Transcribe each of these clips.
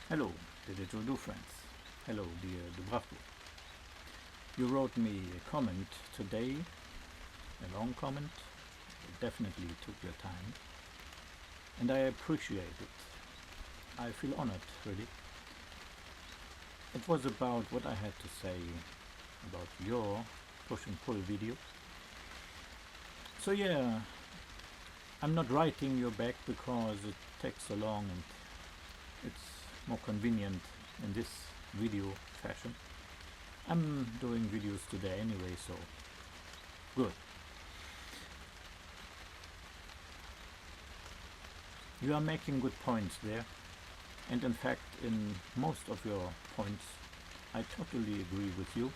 Hello, the Digital Do friends. Hello, dear Dubravko. You wrote me a comment today, a long comment. It definitely took your time, and I appreciate it. I feel honored, really. It was about what I had to say about your push and pull video. So yeah, I'm not writing you back because it takes so long and it's more convenient in this video fashion. I'm doing videos today anyway, so good. You are making good points there, and in fact in most of your points I totally agree with you.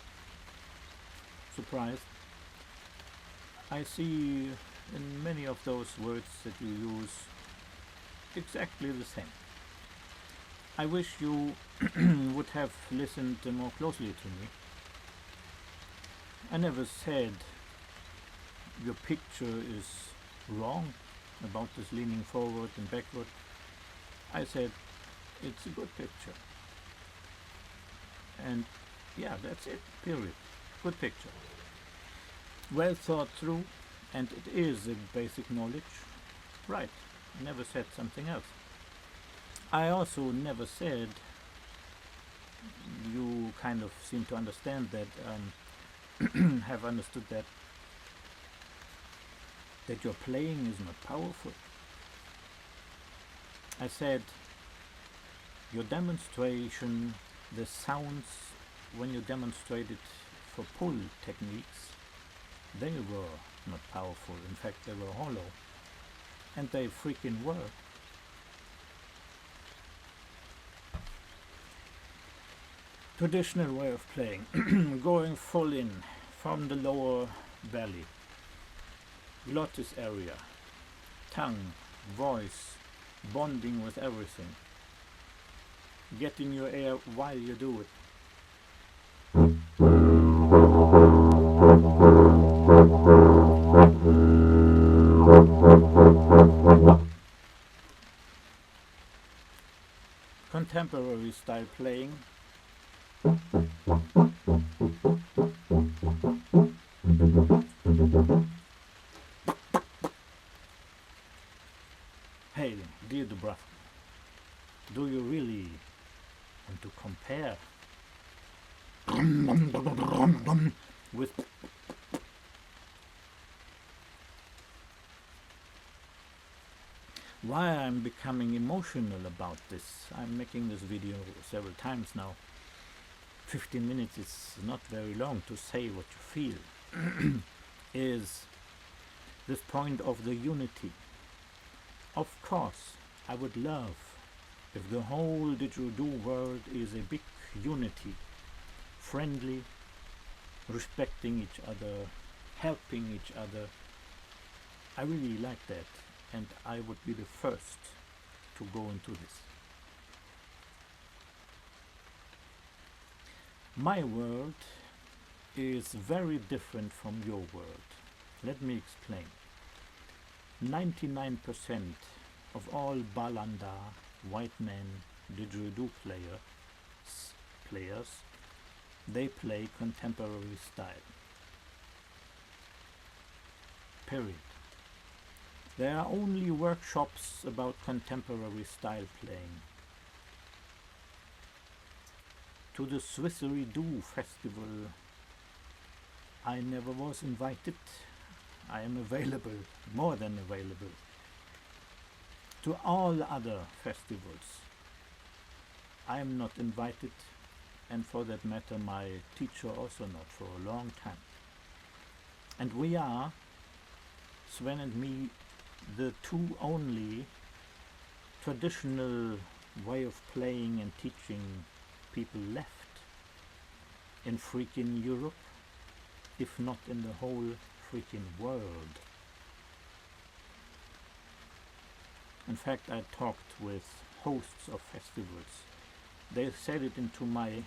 Surprised. I see in many of those words that you use exactly the same. I wish you would have listened more closely to me. I never said your picture is wrong about this leaning forward and backward. I said it's a good picture. And yeah, that's it, period. Good picture. Well thought through, and it is a basic knowledge. Right, I never said something else. I also never said, you kind of seem to understand that, have understood that your playing is not powerful. I said your demonstration, the sounds when you demonstrated for pull techniques, they were not powerful. In fact, they were hollow. And they freaking were. Traditional way of playing, going full in from the lower belly, glottis area, tongue, voice, bonding with everything, getting your air while you do it. Contemporary style playing. Hey, dear Dubravko, do you really want to compare with why I'm becoming emotional about this? I'm making this video several times now. 15 minutes is not very long to say what you feel. Is this point of the unity. Of course, I would love if the whole didgeridoo world is a big unity, friendly, respecting each other, helping each other. I really like that, and I would be the first to go into this. My world is very different from your world. Let me explain. 99% of all Balanda, white men, didgeridoo players, they play contemporary style. Period. There are only workshops about contemporary style playing. To the Swissery-Doo festival I never was invited. I am available, more than available. To all other festivals I am not invited, and for that matter my teacher also not, for a long time. And we are, Sven and me, the two only traditional way of playing and teaching people left in freaking Europe, if not in the whole freaking world. In fact, I talked with hosts of festivals. They said it into my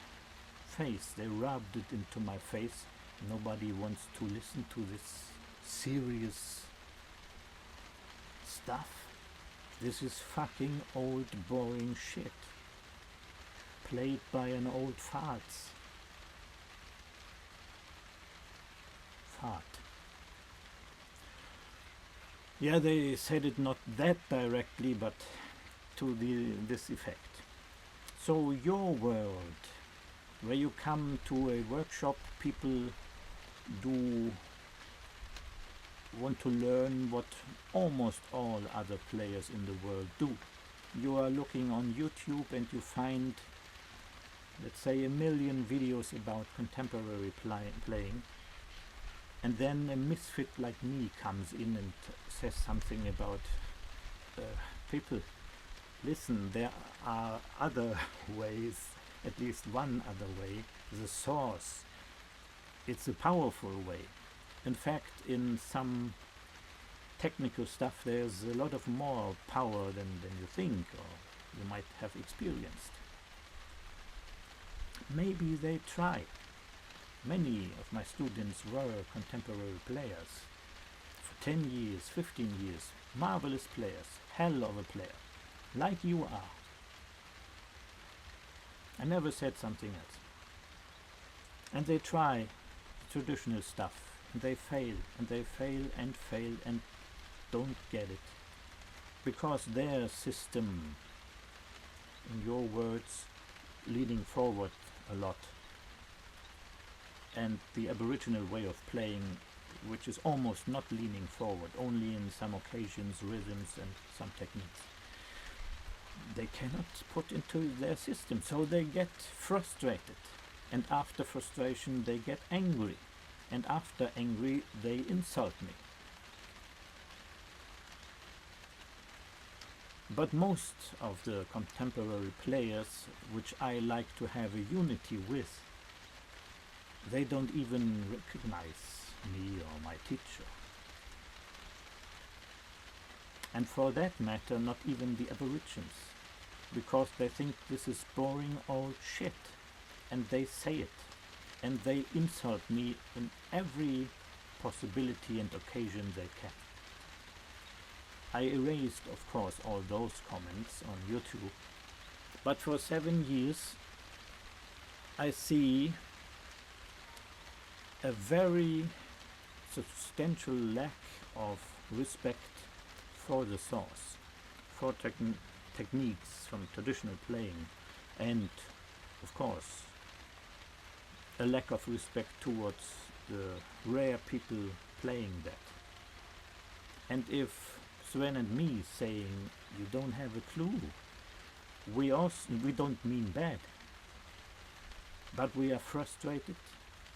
face, they rubbed it into my face. Nobody wants to listen to this serious stuff. This is fucking old boring shit. played by an old fart. Yeah, they said it not that directly, but to this effect. So your world, where you come to a workshop, people do want to learn what almost all other players in the world do. You are looking on YouTube and you find, let's say, 1 million videos about contemporary playing, and then a misfit like me comes in and says something about people. Listen, there are other ways, at least one other way, the source. It's a powerful way. In fact, in some technical stuff there's a lot of more power than you think or you might have experienced. Maybe they try. Many of my students were contemporary players. For 10 years, 15 years, marvelous players, hell of a player, like you are. I never said something else. And they try traditional stuff, and they fail, and they fail, and fail, and don't get it. Because their system, in your words, leaning forward a lot, and the Aboriginal way of playing, which is almost not leaning forward, only in some occasions, rhythms and some techniques, they cannot put into their system, so they get frustrated, and after frustration they get angry, and after angry they insult me. But most of the contemporary players, which I like to have a unity with, they don't even recognize me or my teacher. And for that matter, not even the Aborigines, because they think this is boring old shit, and they say it, and they insult me in every possibility and occasion they can. I erased, of course, all those comments on YouTube, but for 7 years I see a very substantial lack of respect for the source, for techniques from traditional playing, and of course a lack of respect towards the rare people playing that. And if Sven and me saying you don't have a clue, we don't mean bad, but we are frustrated.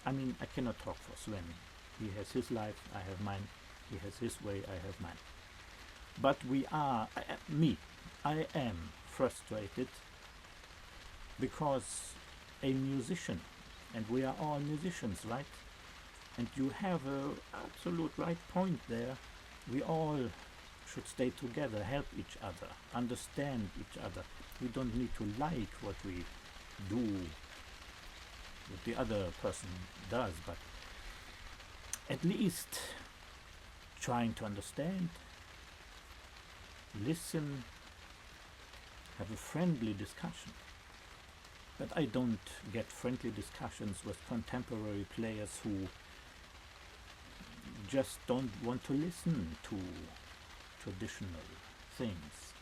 I mean, I cannot talk for Sven. He has his life, I have mine. He has his way, I have mine. But I am frustrated because a musician, and we are all musicians, right? And you have an absolute right point there. We all should stay together, help each other, understand each other. We don't need to like what we do, what the other person does, but at least trying to understand, listen, have a friendly discussion. But I don't get friendly discussions with contemporary players who just don't want to listen to traditional things.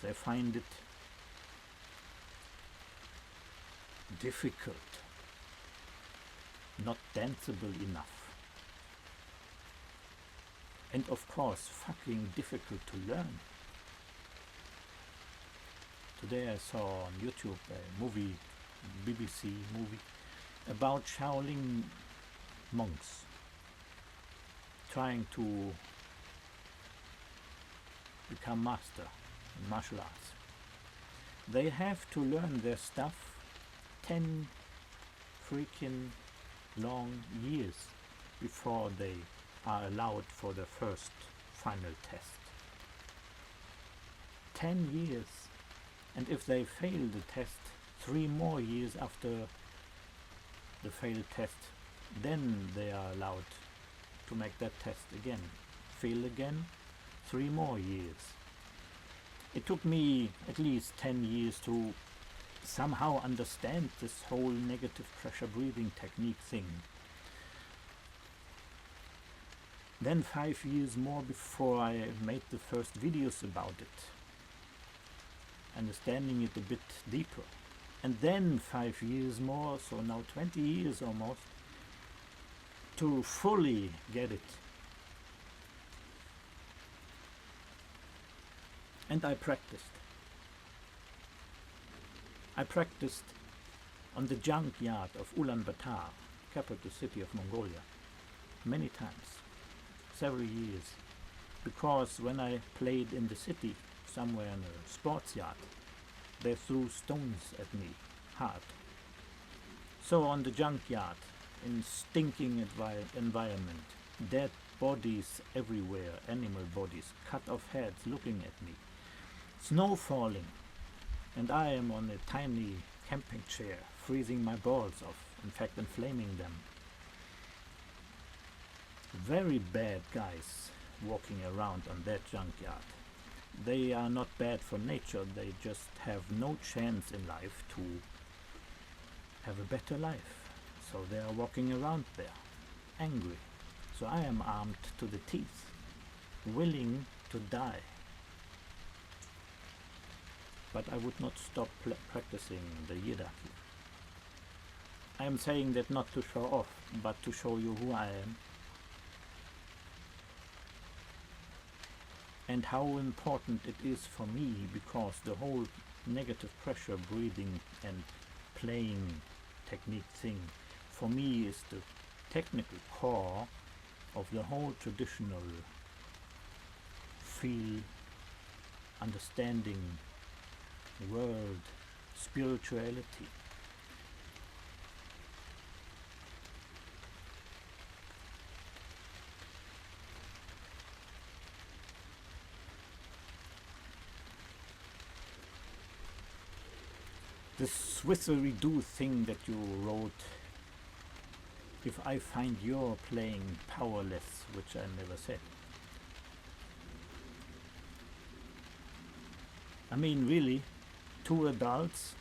They find it difficult, not danceable enough, and of course fucking difficult to learn. Today I saw on YouTube a movie, BBC movie, about Shaolin monks trying to become master in martial arts. They have to learn their stuff 10 freaking long years before they are allowed for the first final test. 10 years. And if they fail the test 3 more years after the failed test, then they are allowed to make that test again. Fail again, 3 more years. It took me at least 10 years to somehow understand this whole negative pressure breathing technique thing. Then 5 years more before I made the first videos about it, understanding it a bit deeper. And then 5 years more, so now 20 years almost, to fully get it. And I practiced. I practiced on the junkyard of Ulaanbaatar, capital city of Mongolia, many times, several years, because when I played in the city, somewhere in a sports yard, they threw stones at me, hard. So on the junkyard, in stinking environment, dead bodies everywhere, animal bodies, cut off heads looking at me, snow falling, and I am on a tiny camping chair, freezing my balls off, in fact inflaming them. Very bad guys walking around on that junkyard. They are not bad for nature, they just have no chance in life to have a better life. So they are walking around there, angry. So I am armed to the teeth, willing to die. But I would not stop practicing the Yidaki. I am saying that not to show off, but to show you who I am. And how important it is for me, because the whole negative pressure breathing and playing technique thing for me is the technical core of the whole traditional feel, understanding, world, spirituality. This Swissery-do thing that you wrote, if I find you're playing powerless, which I never said. I mean, really, two adults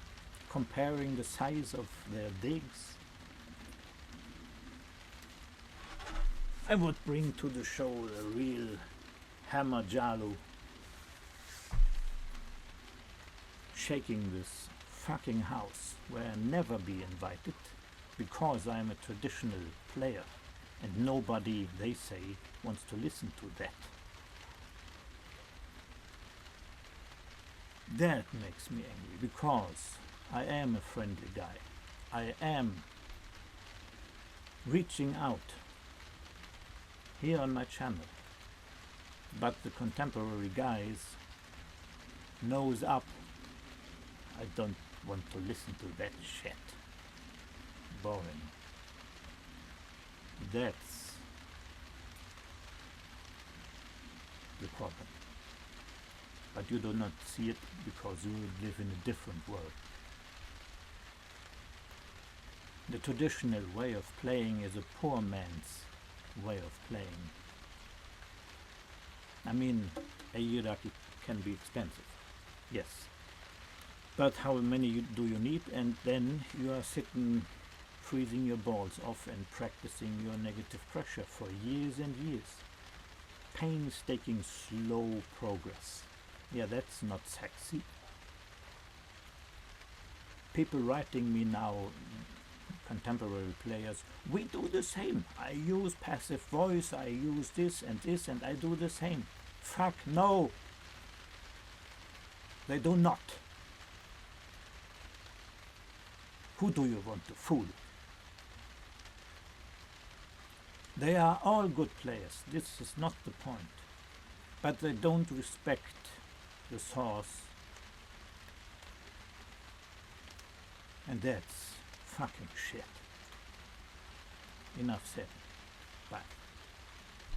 comparing the size of their digs. I would bring to the show a real hammer jalu, shaking this fucking house where I never be invited because I'm a traditional player and nobody, they say, wants to listen to that. That makes me angry because I am a friendly guy. I am reaching out here on my channel, but the contemporary guys nose up. I don't want to listen to that shit. Boring. That's the problem. But you do not see it because you live in a different world. The traditional way of playing is a poor man's way of playing. I mean, a Yidaki can be expensive, yes. But how many do you need? And then you are sitting freezing your balls off and practicing your negative pressure for years and years. Painstaking slow progress. Yeah, that's not sexy. People writing me now, contemporary players, we do the same. I use passive voice, I use this, and I do the same. Fuck no! They do not. Who do you want to fool? They are all good players, this is not the point. But they don't respect the source. And that's fucking shit. Enough said. Bye.